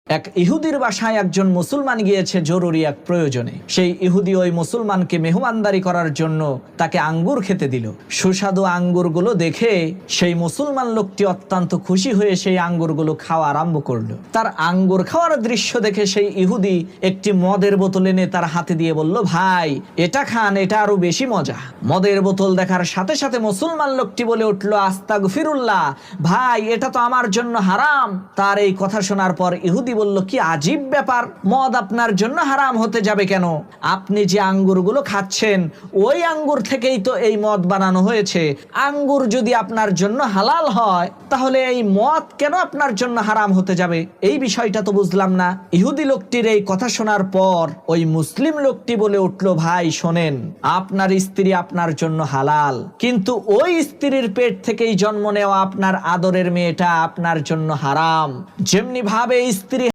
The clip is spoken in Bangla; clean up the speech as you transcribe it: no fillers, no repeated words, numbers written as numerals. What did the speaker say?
এক ইহুদির বাসায় একজন মুসলমান গিয়েছে জরুরি এক প্রয়োজনে। সেই ইহুদি ওই মুসলমানকে মেহমানদারি করার জন্য তাকে আঙ্গুর খেতে দিল। সুস্বাদু আঙ্গুরগুলো দেখে সেই মুসলমান লোকটি অত্যন্ত খুশি হয়ে সেই আঙ্গুরগুলো খাওয়া আরম্ভ করলো। তার আঙ্গুর খাওয়ার দৃশ্য দেখে সেই ইহুদি একটি মদের বোতল এনে তার হাতে দিয়ে বলল, ভাই এটা খান, এটা আরো বেশি মজা। মদের বোতল দেখার সাথে সাথে মুসলমান লোকটি বলে উঠল, আস্তাগফিরুল্লাহ, ভাই এটা তো আমার জন্য হারাম। তার এই কথা শোনার পর ইহুদি বলল, কি আজীব ব্যাপার, মদ আপনার জন্য হারাম হতে যাবে কেন? আপনি যে আঙ্গুরগুলো খাচ্ছেন ওই আঙ্গুর থেকেই তো এই মদ বানানো হয়েছে। আঙ্গুর যদি আপনার জন্য হালাল হয় তাহলে এই মদ কেন আপনার জন্য হারাম হতে যাবে? এই বিষয়টা তো বুঝলাম না। ইহুদি লোকটির এই কথা শোনার পর ওই মুসলিম লোকটি বলে উঠল, ভাই শোনেন, আপনার স্ত্রী আপনার জন্য হালাল, কিন্তু ওই স্ত্রীর পেট থেকেই জন্ম নেওয়া আপনার আদরের মেয়েটা আপনার জন্য হারাম। যেমনি ভাবে স্ত্রী